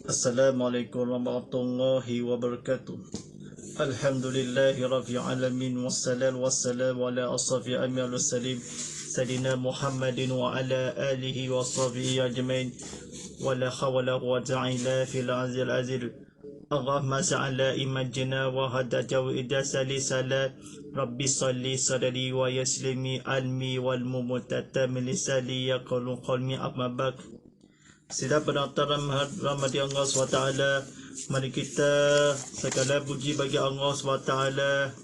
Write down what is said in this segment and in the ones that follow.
Assalamualaikum warahmatullahi wabarakatuh. Alhamdulillahi rabbil alamin wassalatu wassalamu ala asrafi anbiya'il mursalin sayyidina Muhammadin wa ala alihi wa sahbihi ajmain. Wala hawla quwwata illa billahil azim. Allahumma sa'ala imajina wa hada jawida salisala rabbi salli sadri wa yaslimi almi wal mumutata min lisani yaqulu qalmi amma bak. Sidang penonton rahmati Allah SWT, mari kita segala puji bagi Allah SWT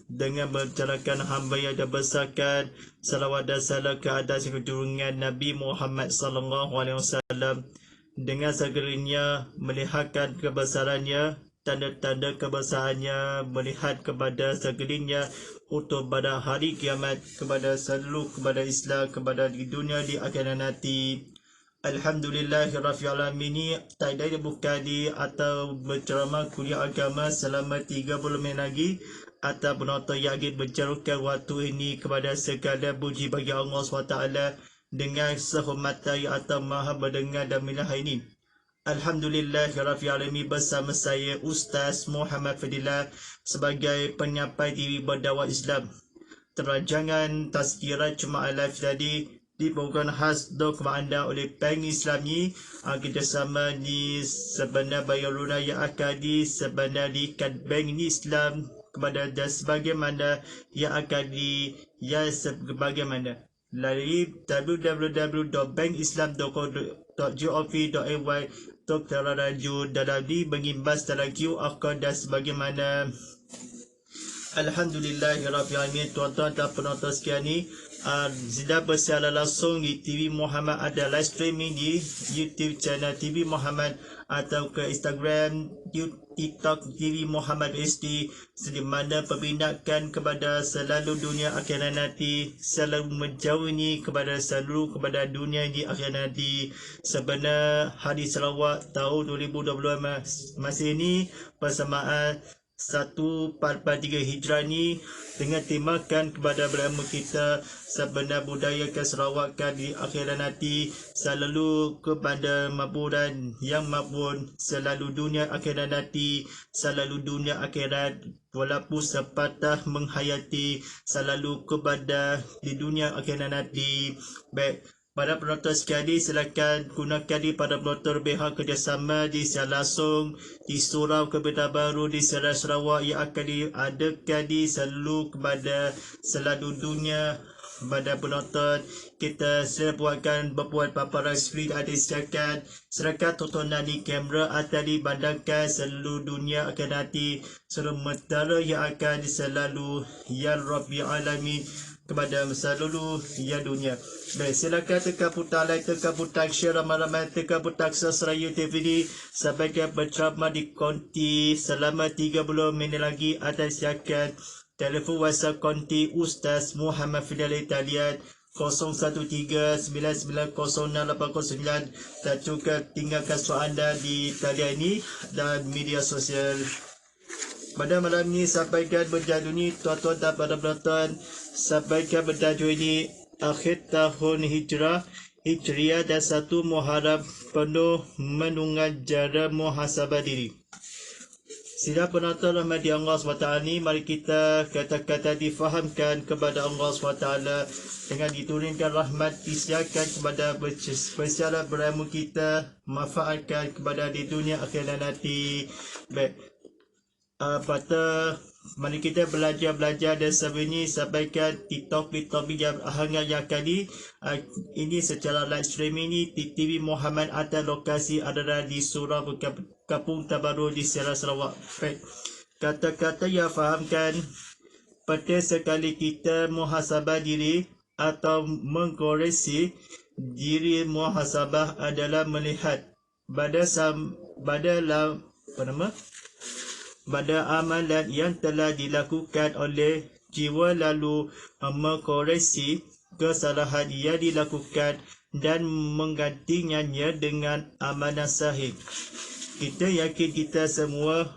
dengan menjalankan hamba yang dibesarkan salawat dan salam ke atas keturunan Nabi Muhammad SAW, dengan segeranya melihatkan kebesarannya, tanda-tanda kebesarannya, melihat kepada segeranya untuk pada hari kiamat, kepada seluruh, kepada Islam, kepada di dunia di akhirat nanti. Alhamdulillahirrahmanirrahim. Tak ada buka di atau berceramah kuliah agama selama 30 minit lagi, atau penonton yang ingin menjarukan waktu ini kepada segala puji bagi Allah SWT dengan sehormatan atau maha mendengar dan melihat ini. Alhamdulillahirrahmanirrahim, bersama saya Ustaz Muhammad Fadilah sebagai penyampai TV berdakwah Islam. Terancangan Tazkirah Jumaat Live tadi dibawakan khas kepada anda oleh Bank Islam ni, kerjasama di sebenar Bayaruna yang akan di sebenar di Bank ini Islam kepada dan sebagaimana yang akan di yang sebagaimana lalui www.bankislam.gov.my Dr. Raju dalam di mengimbas dalam QR code dan sebagaimana. Alhamdulillahirrahmanirrahim. Tuan-tuan dan penonton sekalian ni, sedang bersiaran langsung di TV Muhammad, ada live streaming di YouTube channel TV Muhammad atau ke Instagram, TikTok TV Muhammad SD, di mana pembinaan kepada selalu dunia akhirat nanti, selalu menjauhi kepada seluruh kepada dunia di akhirat nanti. Sebenar hari Sarawak tahun 2022 masih ini bersamaan 1443 Hijrah ni, dengan temakan kepada berilmu kita sebenar budaya keserawakan di akhirat nanti, selalu kepada maburan yang mabun, selalu dunia akhirat nanti, selalu dunia akhirat walaupun sepatah menghayati, selalu kepada di dunia akhirat nanti. Baik, para penonton sekalian, silakan gunakan di pada penonton BH kerjasama di siaran langsung di Surau Kebetulan Baru di Serang Sarawak yang akan diadakan di seluruh kepada selalu dunia. Pada penonton kita buatkan berbuat paparan skrin ada disediakan, serta tontonan di kamera atau dibandangkan seluruh dunia akan nanti sementara yang akan selalu ya Rabbil Alamin kepada seluruh ya dunia. Baik, silakan tekan butang like, tekan butang share, ramai-ramai tekan butang subscribe TV sampai ke berceramah di konti selama 30 minit lagi. Ada silakan telefon WhatsApp konti Ustaz Muhammad Fidal Italian 0139900809, dan juga tinggalkan soalan anda di talian ini dan media sosial. Pada malam ini sampaikan berjadu ini, tuan-tuan dan para penonton, sampaikan bertajuk ini akhir tahun Hijriah dan 1 Muharram penuh menungan jara muhasabah diri. Sidang penonton rahmati Allah SWT ni, mari kita kata-kata difahamkan kepada Allah SWT dengan diturunkan rahmat, disiarkan kepada bersiaran berilmu kita, manfaatkan kepada di dunia akhirat nanti. Baik, mari kita belajar dan sebelum sampaikan TikTok yang hangat yang kali ini secara live streaming ini di TV Muhammad atau lokasi adalah di Surau Kampung Tabaru di Serang Sarawak. Kata-kata yang fahamkan, penting sekali kita muhasabah diri atau mengkoreksi diri. Muhasabah adalah melihat pada amalan yang telah dilakukan oleh jiwa, lalu mengkoreksi kesalahan yang dilakukan dan menggantinya dengan amalan sahih. Kita yakin kita semua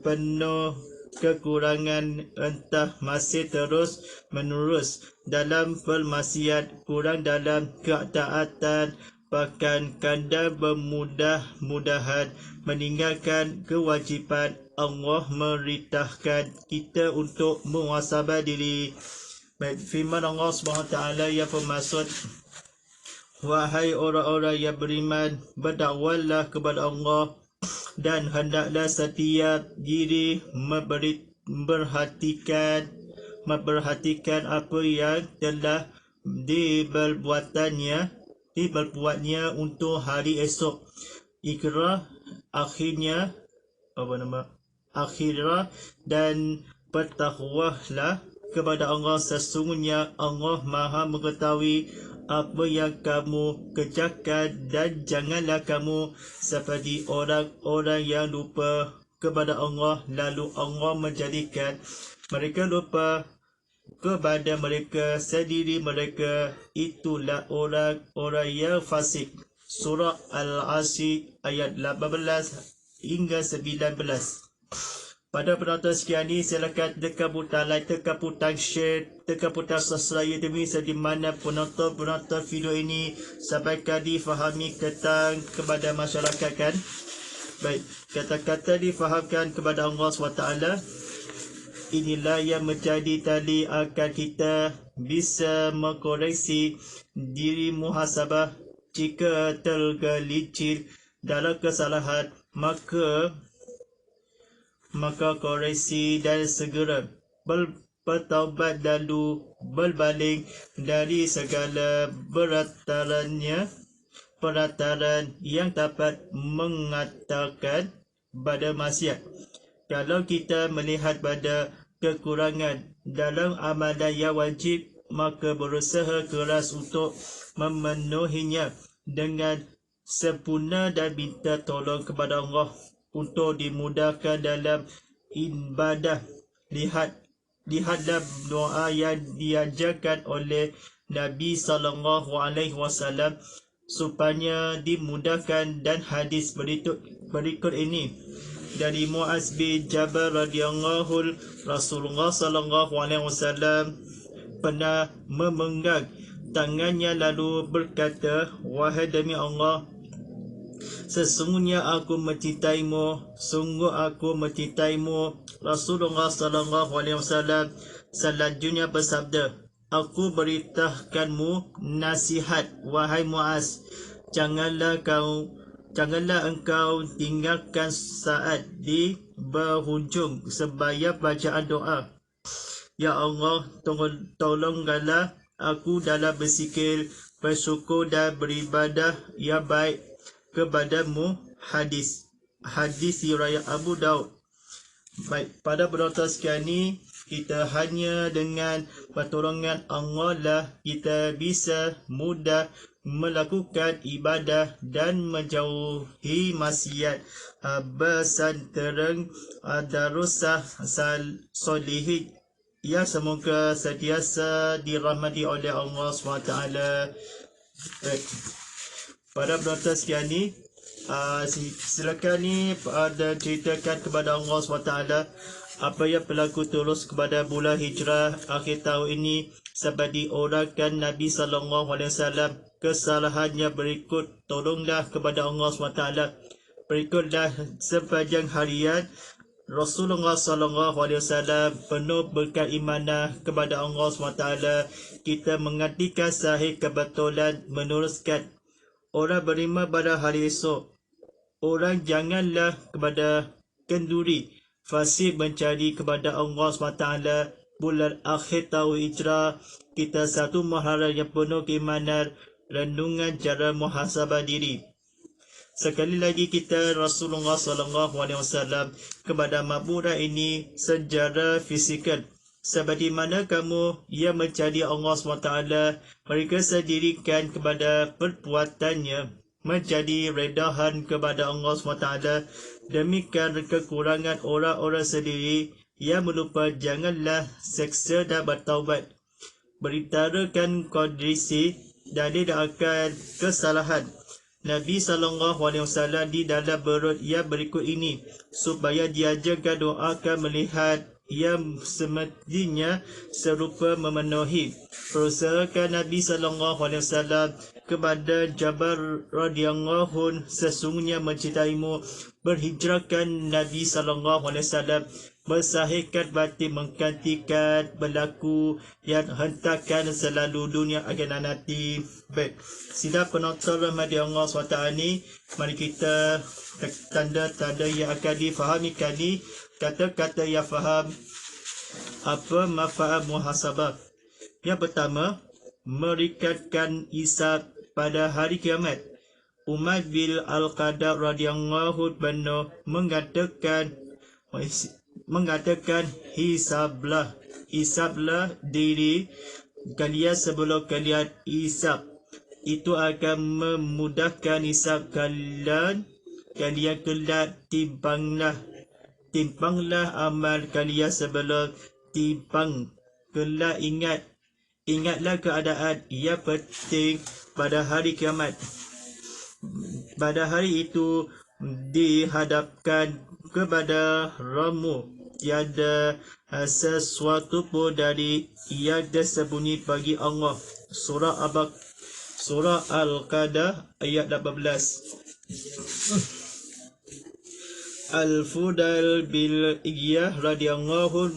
penuh kekurangan, entah masih terus menerus dalam bermaksiat, kurang dalam ketaatan, merupakan kanda bermudah-mudahan meninggalkan kewajipan. Allah merintahkan kita untuk muhasabah diri. Baik, firman Allah SWT yang bermaksud, wahai orang-orang yang beriman, berdakwalah kepada Allah dan hendaklah setiap diri memperhatikan apa yang telah diperbuatnya untuk hari esok. Iqra akhirnya dan bertakwalah kepada Allah, sesungguhnya Allah Maha mengetahui apa yang kamu kerjakan, dan janganlah kamu seperti orang-orang yang lupa kepada Allah, lalu Allah menjadikan mereka lupa kepada mereka sendiri. Mereka itulah orang-orang yang fasik. Surah Al-Asr ayat 18 hingga 19. Pada penonton sekian ni, silakan tekan butang like, tekan butang share, tekan butang subscribe demi di mana penonton video ini sampaikan difahami kepada masyarakat kan. Baik, kata-kata difahamkan kepada Allah SWT. Inilah yang menjadi tali akan kita bisa mengkoreksi diri muhasabah. Jika tergelincir dalam kesalahan, maka koreksi dan segera bertaubat, lalu berpaling dari segala peraturan yang dapat mengatakan pada maksiat. Kalau kita melihat pada kekurangan dalam amalan yang wajib, maka berusaha keras untuk memenuhinya dengan sempurna dan minta tolong kepada Allah untuk dimudahkan dalam ibadah. Lihatlah doa yang diajarkan oleh Nabi SAW supaya dimudahkan, dan hadis berikut ini dari Muaz bin Jabal radhiyallahu, Rasulullah SAW pernah memegang tangannya lalu berkata, wahai demi Allah, sesungguhnya aku mencintaimu, sungguh aku mencintaimu. Rasulullah SAW selanjutnya bersabda, aku beritahukanmu nasihat, wahai Muaz, janganlah engkau tinggalkan saat di berhujung sembahyang bacaan doa. Ya Allah, tolonglah aku dalam berzikir, bersyukur dan beribadah yang baik kepadamu. Hadis riwayat Abu Daud. Baik, pada penonton sekian ni, kita hanya dengan pertolongan Allah lah kita bisa mudah melakukan ibadah dan menjauhi maksiat bersantereng darusah solihin yang semoga sentiasa dirahmati oleh Allah SWT. Pada penonton sekian ni, silakan ni ada ceritakan kepada Allah SWT apa yang berlaku terus kepada bulan Hijrah akhir tahun ini, seperti orakan Nabi SAW. Kesalahannya berikut, tolonglah kepada Allah SWT. Berikutlah sepanjang harian Rasulullah SAW penuh berkeimanan kepada Allah SWT. Kita mengartikan sahih kebetulan meneruskan orang beriman pada hari esok. Orang janganlah kepada kenduri fasik mencari kepada Allah SWT. Bulan akhir tahun Hijrah, kita satu muharam yang penuh keimanan, renungan cara muhasabah diri. Sekali lagi kita Rasulullah SAW kepada makmurah ini secara fizikal. Seperti mana kamu yang mencari Allah SWT, mereka sedirikan kepada perbuatannya menjadi redahan kepada Allah SWT. Demikian kekurangan orang-orang sendiri yang melupa, janganlah seksa dan bertaubat. Beritahukan kondisi dan akan kesalahan Nabi SAW di dalam berut yang berikut ini, supaya diajarkan doakan melihat yang semestinya serupa memenuhi. Berusahakan Nabi SAW kepada Jabir radhiyallahu sesungguhnya mencintaimu. Berhijrahkan Nabi SAW bersahihkan batin menggantikan berlaku yang hentakan selalu dunia akan nanti. Baik, sidang penonton rahmati Allah SWT ni, mari kita tanda-tanda yang akan difahami kali kata-kata yang faham apa manfaat muhasabah. Yang pertama, merikatkan hisab pada hari kiamat. Umar bin Al-Qadar radhiyallahu anhu mengatakan hisablah diri kalian sebelum kalian hisab. Itu akan memudahkan hisab kalian kelak. Timbanglah amal kalian sebelum timbang kelak. Ingatlah keadaan yang penting pada hari kiamat. Pada hari itu dihadapkan kepada Ramu tiada sesuatu pun dari yang tersembunyi bagi Allah. Surah Al-Qadah ayat 18. Al-Fudail bin Iyah radhiyallahu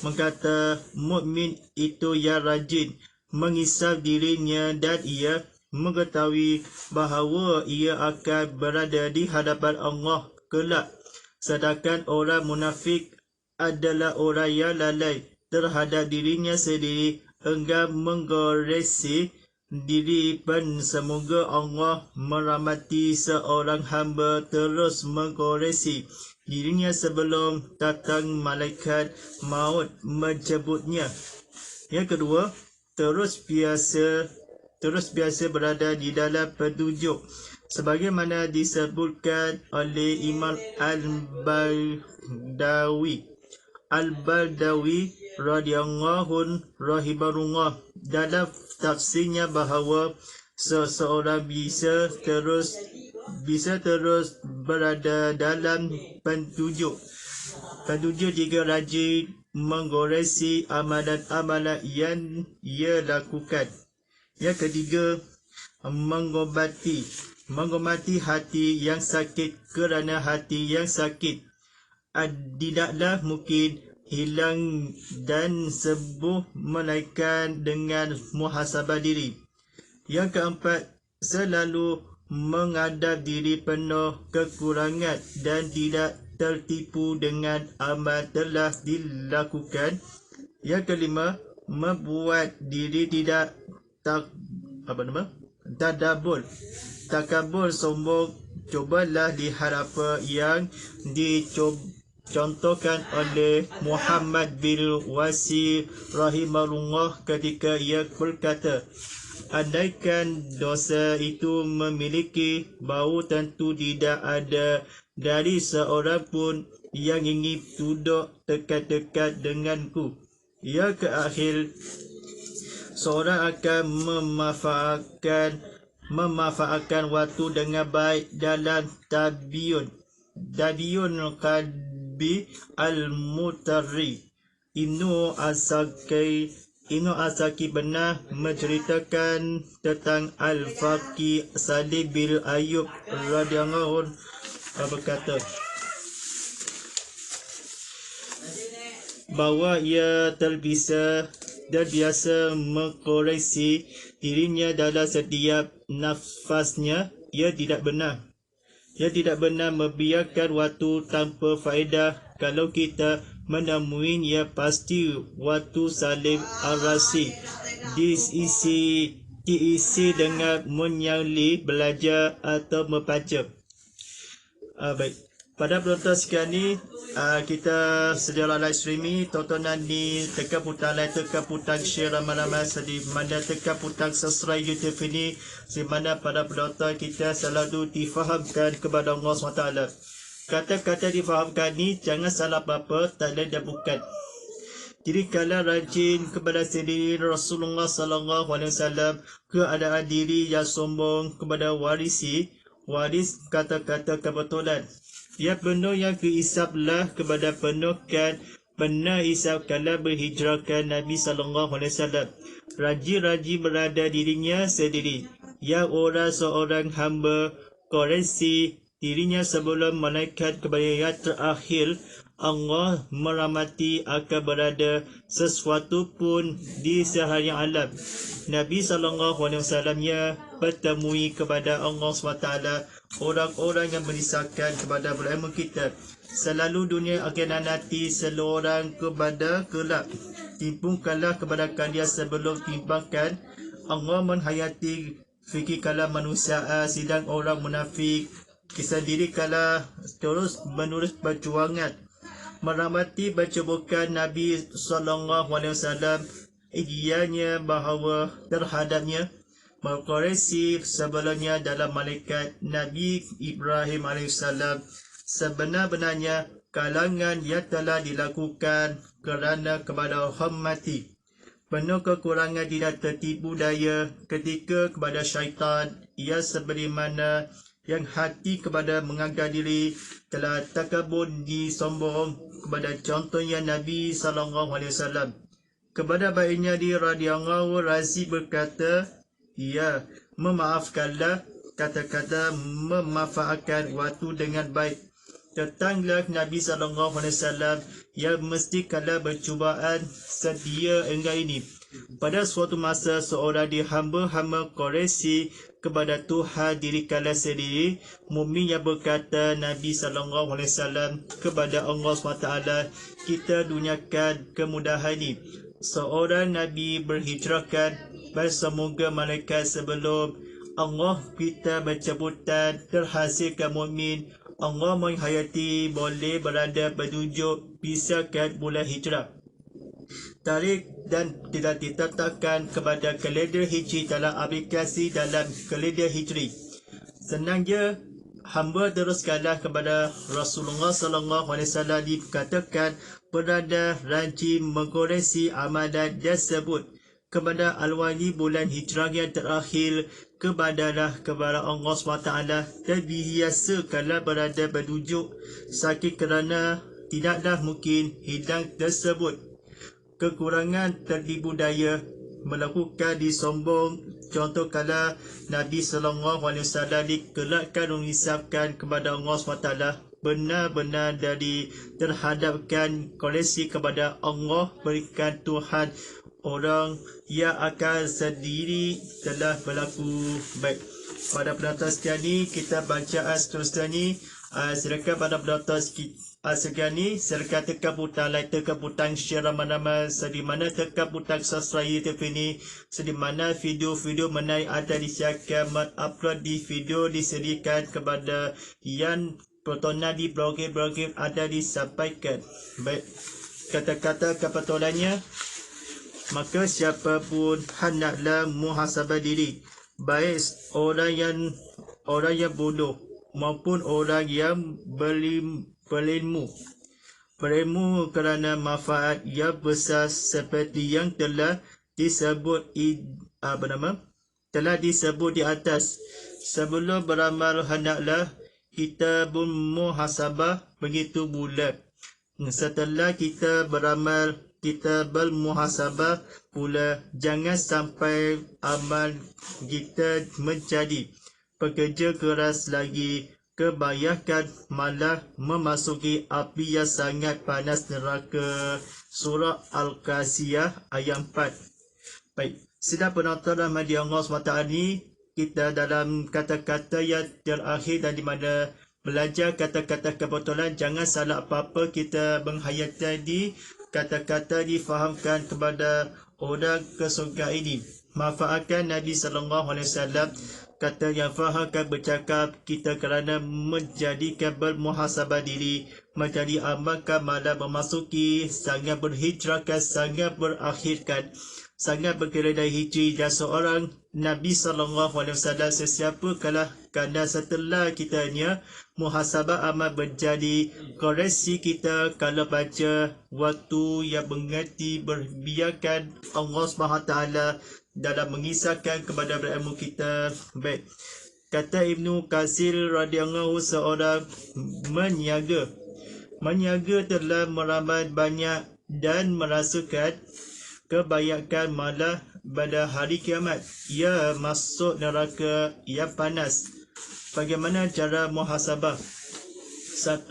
mengkata mukmin itu yang rajin menghisab dirinya dan ia mengetahui bahawa ia akan berada di hadapan Allah kelak. Sedangkan orang munafik adalah orang yang lalai terhadap dirinya sendiri, enggan menggoresi diri pun. Semoga Allah merahmati seorang hamba terus menggoresi dirinya sebelum datang malaikat maut menjemputnya. Yang kedua, terus biasa berada di dalam petunjuk sebagaimana disebutkan oleh Imam Al-Baldawi radhiyallahu rahimahullah dalam tafsirnya bahawa seseorang bisa terus berada dalam petunjuk jika rajin menggoresi amalan-amalan yang ia lakukan. Yang ketiga, mengobati hati yang sakit, kerana hati yang sakit tidaklah mungkin hilang dan sembuh melainkan dengan muhasabah diri. Yang keempat, selalu menghadap diri penuh kekurangan dan tidak tertipu dengan amal telah dilakukan. Yang kelima, membuat diri tidak takabur sombong. Cobalah lihat apa yang dicontohkan oleh Muhammad bin Wasi rahimahullah ketika ia berkata, andaikan dosa itu memiliki bau, tentu tidak ada dari seorang pun yang ingin duduk dekat-dekat denganku. Yang keakhir, seorang akan memanfaatkan waktu dengan baik dalam tabiun qalbi al-mutarri. Ibnu Asaki benar menceritakan tentang Al-Faqih Salim bin Ayyub radhiyallahu berkata bahawa ia terbiasa mengkoreksi dirinya dalam setiap nafasnya. Ia tidak benar membiarkan waktu tanpa faedah. Kalau kita menemuinya, pasti waktu Salim Al-Rasi diisi dengan menyali, belajar atau membaca. Baik, pada penonton sekalian ni, kita sedialah live streaming. Tontonan ni tekan butang like, tekan butang share ramai-ramai, di mana tekan butang subscribe YouTube ini, di mana pada penonton kita selalu difahamkan kepada Allah SWT. Kata-kata difahamkan ni jangan salah apa-apa, tak lain dan bukan. Jadi kalau rajin kepada sendiri Rasulullah SAW, keadaan diri yang sombong kepada waris kata-kata kebetulan. Ya penuh yang keisaplah kepada penuhkan pernah isap kala berhijrahkan Nabi SAW. Raji-raji berada dirinya sendiri. Ya orang seorang hamba koreksi dirinya sebelum malaikat kepada yang terakhir. Allah merahmati akan berada sesuatu pun di sehari alam. Nabi SAW bertemui kepada Allah SWT orang-orang yang merisaukan kepada berilmu kita. Selalu dunia akan nanti seorang kepada kelak. Timbungkanlah kepada kalian sebelum timbangkan. Allah menghayati fikir kalam manusia sidang orang munafik. Kesendirikanlah terus menerus perjuangan. Merahmati bacabukan Nabi SAW. Ianya bahawa terhadapnya mengkoreksi sebelumnya dalam malaikat Nabi Ibrahim AS. Sebenar-benarnya kalangan yang telah dilakukan kerana kepada hormati. Penuh kekurangan tidak tertipu daya ketika kepada syaitan. Ia seperti mana yang hati kepada menganggap diri telah takabur disombong kepada contohnya Nabi SAW. Kepada baiknya di radhiyallahu razi berkata, ya, memaafkanlah, kata-kata memanfaatkan waktu dengan baik. Datanglah Nabi SAW yang mesti kala bercubaan sedia engkau ini. Pada suatu masa seorang di hamba-hamba Quraisy kepada Tuhan diri kala sendiri, mukmin yang berkata Nabi SAW kepada Allah SWT, kita duniakan kemudahan ini. Seorang Nabi berhijrahkan, bersemoga malaikat sebelum Allah kita bercabutan terhasilkan mukmin. Allah menghayati boleh berada berduduk bisakah mulai hijrah. Tarikh dan tidak ditetapkan kepada kalender hijri dalam aplikasi dalam kalender hijri. Senangnya hamba teruskanlah kepada Rasulullah SAW dikatakan berada ranci mengkoreksi amalan tersebut kepada al-wali bulan hijrah yang terakhir kepada Allah SWT terbiasa kalau berada berduduk sakit kerana tidaklah mungkin hilang tersebut. Kekurangan tertipu daya melakukan disombong. Contoh kala Nabi SAW dikelakkan mengisapkan kepada Allah SWT benar-benar dari terhadapkan koreksi kepada Allah berikan Tuhan orang yang akan sendiri telah berlaku baik. Pada penonton sekian ni kita bacaan seterusnya ni. Silakan pada penonton sekian ni silakan tekan butang like, tekan butang share ramai-ramai, sedimana tekan butang subscribe YouTube ini, sedimana video-video menarik ada disiarkan upload di video disediakan kepada yang pertona di blogger-blogger ada disampaikan. Baik, kata-kata kebetulannya, maka siapa pun hendaklah muhasabah diri, baik orang yang bodoh maupun orang yang berilmu kerana manfaat yang besar seperti yang telah disebut di atas. Sebelum beramal hendaklah kita bermuhasabah begitu pula. Setelah kita beramal, kita bermuhasabah pula. Jangan sampai amal kita menjadi pekerja keras lagi, kebanyakan malah memasuki api yang sangat panas neraka. Surah Al-Qasiyah ayat 4. Baik, sidang penonton rahmati Allah SWT ni, kita dalam kata-kata yang terakhir dan di mana belajar kata-kata kebetulan. Jangan salah apa-apa kita menghayati di kata-kata difahamkan kepada orang ke surga ini. Manfaatkan Nabi SAW kata yang fahamkan bercakap kita kerana menjadikan bermuhasabah diri, menjadi amalkan malah memasuki, sangat berhijrahkan, sangat berakhirkan, sangat berkeredai hijri. Dan seorang Nabi SAW sesiapa kalah kerana setelah kitanya muhasabah amal menjadi koreksi kita kalau baca waktu yang mengerti berbiarkan Allah SWT dalam mengisahkan kepada berilmu kita. Baik, Kata Ibnu Katsir radhiyallahu seorang menyaga telah meramai banyak dan merasakan kebanyakan malah pada hari kiamat ia masuk neraka yang panas. Bagaimana cara muhasabah? 1.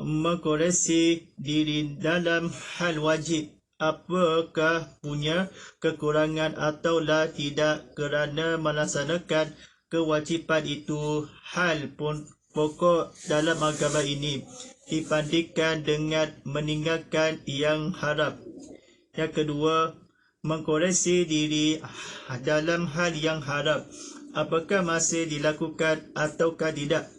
Mengkoreksi diri dalam hal wajib. Apakah punya kekurangan ataulah tidak kerana melaksanakan kewajipan itu hal pun pokok dalam agama ini dibandingkan dengan meninggalkan yang haram. Yang kedua, mengkoreksi diri dalam hal yang haram. Apakah masih dilakukan ataukah tidak?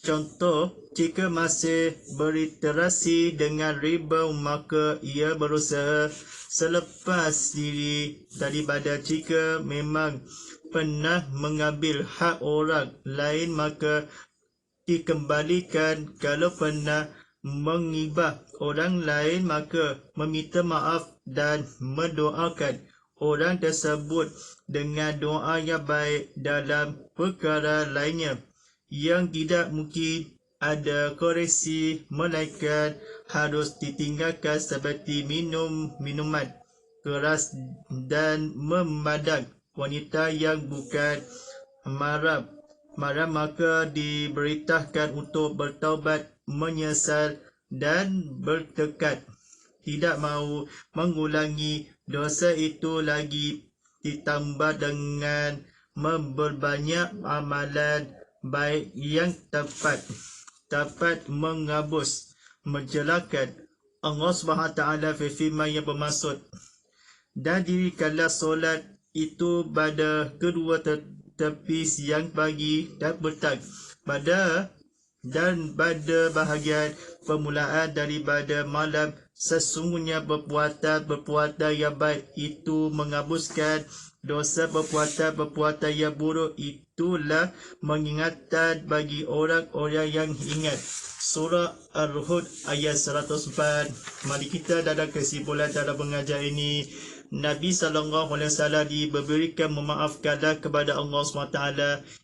Contoh, jika masih berinteraksi dengan riba, maka ia berusaha selepas diri daripada. Jika memang pernah mengambil hak orang lain, maka dikembalikan. Kalau pernah menghibah orang lain, maka meminta maaf dan mendoakan orang tersebut dengan doa yang baik. Dalam perkara lainnya yang tidak mungkin ada koreksi melainkan harus ditinggalkan seperti minum minuman keras dan memandang wanita yang bukan mahram, maka diberitakan untuk bertaubat, menyesal dan bertekad tidak mahu mengulangi dosa itu lagi, ditambah dengan memperbanyak amalan baik yang dapat menghapus menjelakan Allah SWT firman yang bermaksud, dan dirikanlah solat itu pada kedua tepi siang, pagi dan petang, dan pada bahagian permulaan daripada malam. Sesungguhnya perbuatan yang baik itu menghapuskan dosa, perbuatan yang buruk itulah mengingatkan bagi orang-orang yang ingat. Surah Al-Hud ayat 104. Mari kita dalam kesimpulan dalam pengajian ini, Nabi SAW diberikan memaafkanlah kepada Allah SWT,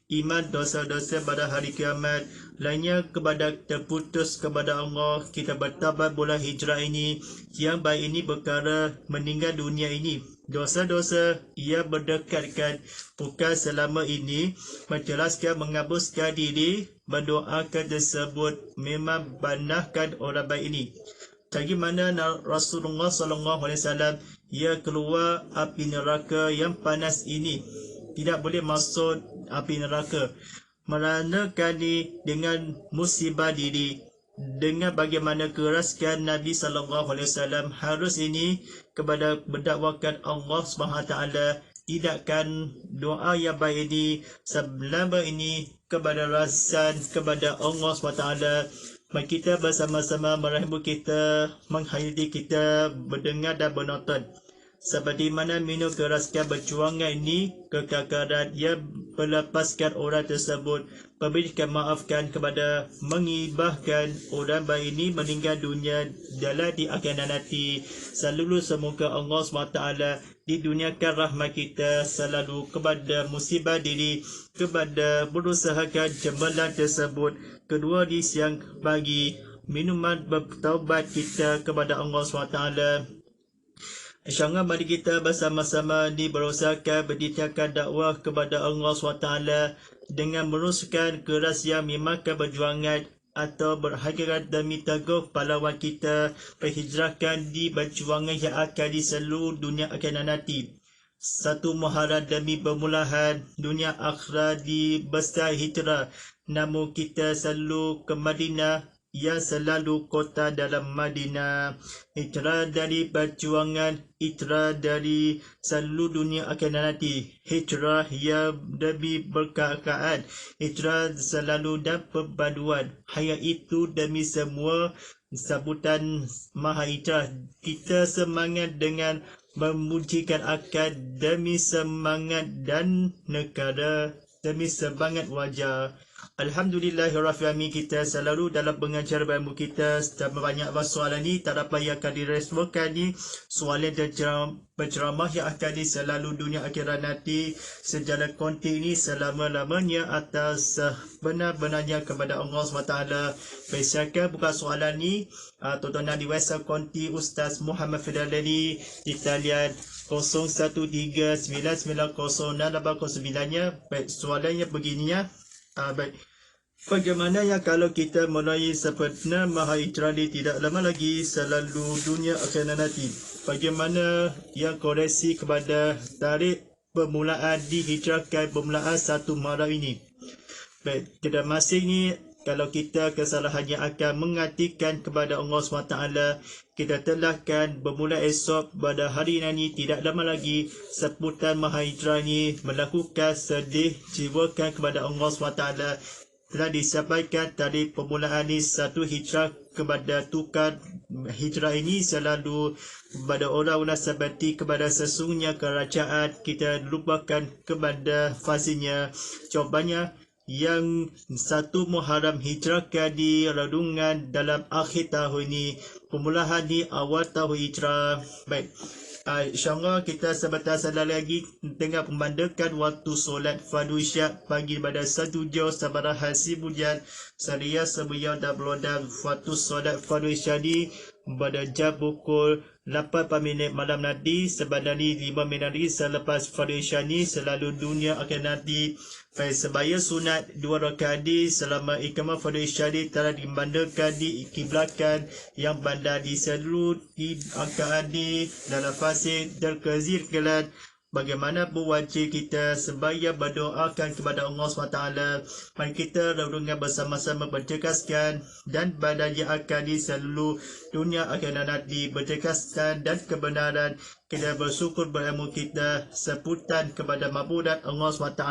iman dosa-dosa pada hari kiamat, lainnya kepada terputus kepada Allah. Kita bertabat bulan hijrah ini, yang baik ini perkara meninggal dunia ini. Dosa-dosa ia berdekatkan, bukan selama ini menjelaskan menghapuskan diri, mendoakan tersebut memang bandahkan orang baik ini. Bagaimana Rasulullah SAW ia keluar api neraka yang panas ini? Tidak boleh masuk api neraka, melainkan dengan musibah diri. Dengan bagaimana keraskan Nabi SAW harus ini kepada mendakwakan Allah SWT, tidakkan doa yang baik ini selama ini kepada rasan kepada Allah SWT. Mari kita bersama-sama merahmati kita, menghayati kita, mendengar dan menonton. Seperti mana minum keraskan perjuangan ini, kekakaran yang melepaskan orang tersebut, memberikan maafkan kepada mengibahkan orang baik ini meninggal dunia dalam di akhirat nanti. Selalu semoga Allah SWT diduniakan rahmat kita selalu kepada musibah diri, kepada berusahakan jembalan tersebut, kedua di siang pagi, minuman bertaubat kita kepada Allah SWT. InsyaAllah mari kita bersama-sama berusahakan berdirikan dakwah kepada Allah SWT dengan meneruskan keras yang memakan perjuangan atau berhadirat demi teguh pahlawan kita berhijrahkan di perjuangan yang akan di seluruh dunia akan nanti. Satu Muharram demi permulaan dunia akhirat di besar hijrah. Namun kita selalu ke Madinah, yang selalu kota dalam Madinah. Hijrah dari perjuangan, hijrah dari seluruh dunia akan nanti. Hijrah yang demi berkakaran, hijrah selalu dan perpaduan. Hayat itu demi semua sambutan maha hijrah. Kita semangat dengan memujikan akad demi semangat dan negara, demi semangat wajah. Alhamdulillahirrahmanirrahim, kita selalu dalam pengajar ilmu kita setiap banyak soalan ni tak dapat yang akan diresponkan ni soalan dan penceramah yang akan di selalu dunia akhirat nanti sejalan konti ini selama-lamanya atas benar-benarnya kepada Allah SWT. Silakan buka soalan ni tuan-tuan di WhatsApp konti Ustaz Muhammad Fidalani di talian 0139906809-nya. Baik, soalannya begininya. Baik. Bagaimana yang kalau kita mulai sempurna Mahahijrah ni tidak lama lagi selalu dunia akan nanti? Bagaimana yang koreksi kepada tarikh permulaan dihijrahkan permulaan 1 Muharram ini? Baik, kita masing ni kalau kita kesalahannya akan mengatikan kepada Allah SWT, kita telahkan bermula esok pada hari ini tidak lama lagi seputar Mahahijrah ini melakukan sedih jiwakan kepada Allah SWT. Telah disampaikan tadi permulaan ini 1 hijrah kepada tukar hijrah ini selalu kepada orang-orang seperti kepada sesungguhnya kerajaan kita lupakan kepada fasinya. Jawabannya yang 1 Muharram hijrahkan di radungan dalam akhir tahun ini, permulaan di awal tahun hijrah. Baik, InsyaAllah kita sebentar lagi tengah memandangkan waktu solat fardu isyak pagi pada 1 jam sabarahan Hasibujan Syariah sebuyau dan belodang waktu solat fardu isyak di pada jam pukul 8 malam nanti. Sebenarnya 5 minit lagi selepas fardu isyak ni selalu dunia akan nanti sebaya sunat 2 rakaat di selama iqamah fardu isyak ni telah dimandakan dikiblatkan yang bandar di seluruh di angkaan di dalam fase terkezirkelan. Bagaimana wajib kita sebaya berdoakan kepada Allah SWT. Mari kita renungkan bersama-sama bertekaskan dan badan yang akan di seluruh dunia akan nanti bertekaskan dan kebenaran. Kita bersyukur berilmu kita seputar kepada mabudat Allah SWT,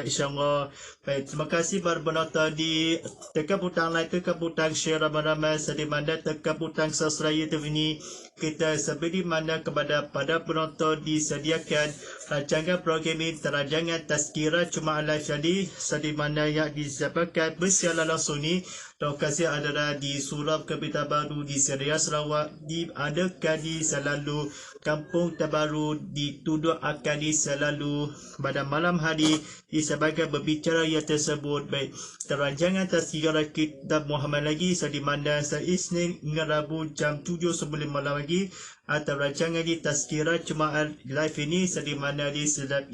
insyaAllah. Baik, terima kasih para penonton di tekan butang like, tekan butang share ramai-ramai sedih mana tekan butang subscribe YouTube ini. Kita seperti mana kepada pada penonton disediakan rancangan program ini, rancangan Tazkirah Jumaat Live jadi sedih mana yang disiapkan bersiaran langsung ni. Lokasi adalah di Surau Kepita Baru di Seria Sarawak, diadakan di selalu Kampung Terbaru, dituduh akan di selalu pada malam hari disebabkan berbicara yang tersebut. Baik, rancangan Tazkirah Kitab Muhammad lagi di mana Isnin hingga Rabu jam 7 sebelum malam lagi, atau rancangan di Tazkirah Jumaat Live ini di mana di sedang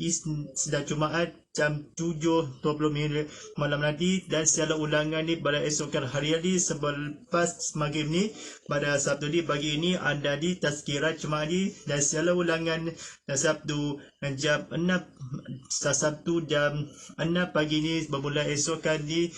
Jumaat jam 7.20 malam nanti, dan secara ulangan ni pada esokan hari ini selepas maghrib ni pada Sabtu ni pagi ini anda di Tazkirah Jumaat ni, dan secara ulangan dan Sabtu jam 6 pagi ni bermula esokan di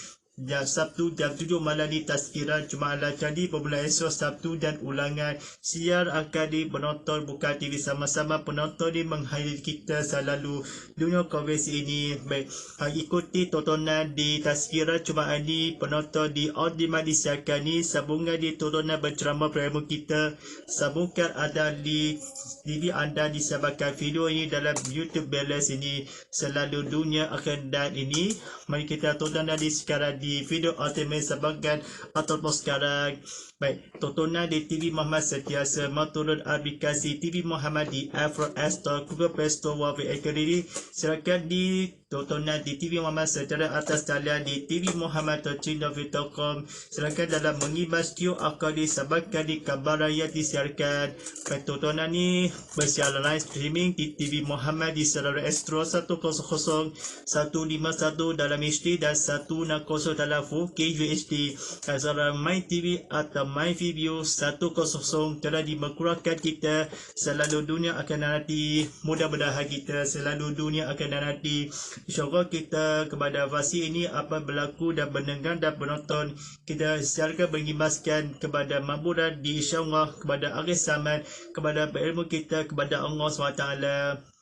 Sabtu jam 7 malam di Tazkirah Jumaat jadi bermula esok Sabtu, dan ulangan siar akan di penonton buka TV sama-sama penonton di menghadiri kita selalu dunia konversi ini. Baik, ikuti tontonan di Tazkirah Jumaat ini penonton di on-demand disiarkan ni, sambungan di tontonan berceramah berilmu kita, sambungkan ada di TV anda disabakkan video ini dalam YouTube balance ini selalu dunia akan dan ini. Mari kita tonton di sekarang di video ultimate sebagian ataupun sekarang. Baik, tontonan di TV Muhammad sentiasa menurut aplikasi TV Muhammad di Apple Store, Google Play Store, Huawei Academy. Silakan di tontonan di TV Muhammad secara atas talian di tvmuhammad.com. Silakan dalam mengibas video akan disabakkan di kabar yang disiarkan. Baik, tontonan ni bersiaran live streaming di TV Muhammad di saluran Astro 100 151 dalam HD dan 160 dalam 4K UHD. Saluran My TV atau My Video 100 telah diberkurangkan kita selalu dunia akan nanti. Mudah-mudahan kita selalu dunia akan nanti. InsyaAllah kita kepada fasi ini apa berlaku dan mendengar dan penonton kita secara mengimbaskan kepada maburan di insyaAllah kepada akhir zaman, kepada berilmu kita kepada Allah SWT.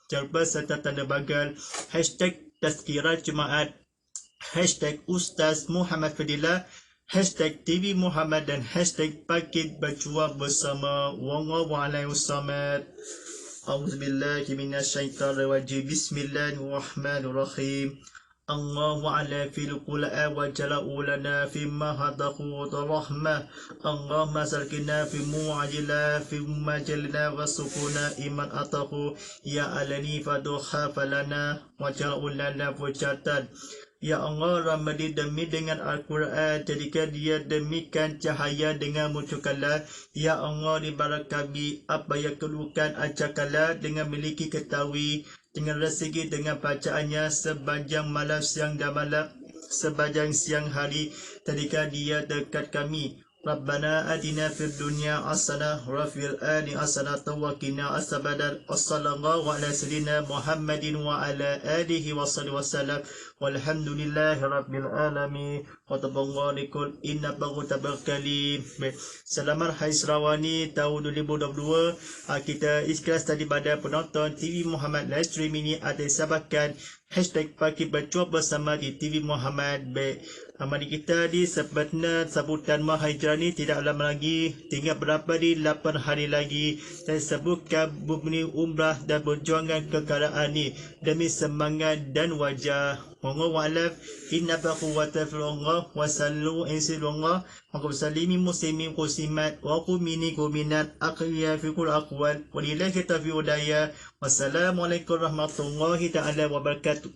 Jangan lupa serta tanda bagal hashtag Tazkirah Jumaat, hashtag Ustaz Muhammad Fadilah, hashtag TV Muhammad, dan hashtag Pakit Berjuang Bersama. Wallahu a'lam bishawab. A'udzubillahi minasyaitonirrajim. Bismillahirrahmanirrahim. الله على في القلاء وجلاء لنا فيما هدقوا رحمة اللهم سلكنا في معجلا في مجلنا وسكونا إيمان أتقوا يا ألني فدوخا فلنا وجلاء لنا فجatan. Ya Allah, Ramadi demi dengan Al-Quran, jadikan dia demikan cahaya dengan munculkanlah. Ya Allah, dibarak kami, apa yang keluhkan ajarkanlah dengan memiliki ketahui, dengan rezeki dengan bacaannya sepanjang malam, siang dan malam, sepanjang siang hari, jadikan dia dekat kami. Rabbana atina fid dunya hasanah wa fil akhirati hasanah wa qina azabannar. Wassallallahu ala sayyidina Muhammadin wa ala alihi wasallam. Walhamdulillahi rabbil alamin. Wa tabarrakul inna baghutabarkali. Selamat Hari Serawani tahun 2022. Kita ikhlas tadi pada penonton TV Muhammad live stream ini ada sahabatkan hashtag pagi berjumpa bersama di TV Muhammad. Mari kita di sebenarnya sambutan Mahajra ni tidak lama lagi, tinggal berapa di 8 hari lagi. Saya sebutkan bumi umrah dan perjuangan kekaraan ni demi semangat dan wajah. Wallahu a'lam. Inna quwwata fillah wa sallu insillah wa salimi muslimin muslimat wa qumini quminat aqliya fi kulli aqwal wa lillahi tawfiq hidayah. Wassalamualaikum warahmatullahi taala wabarakatuh.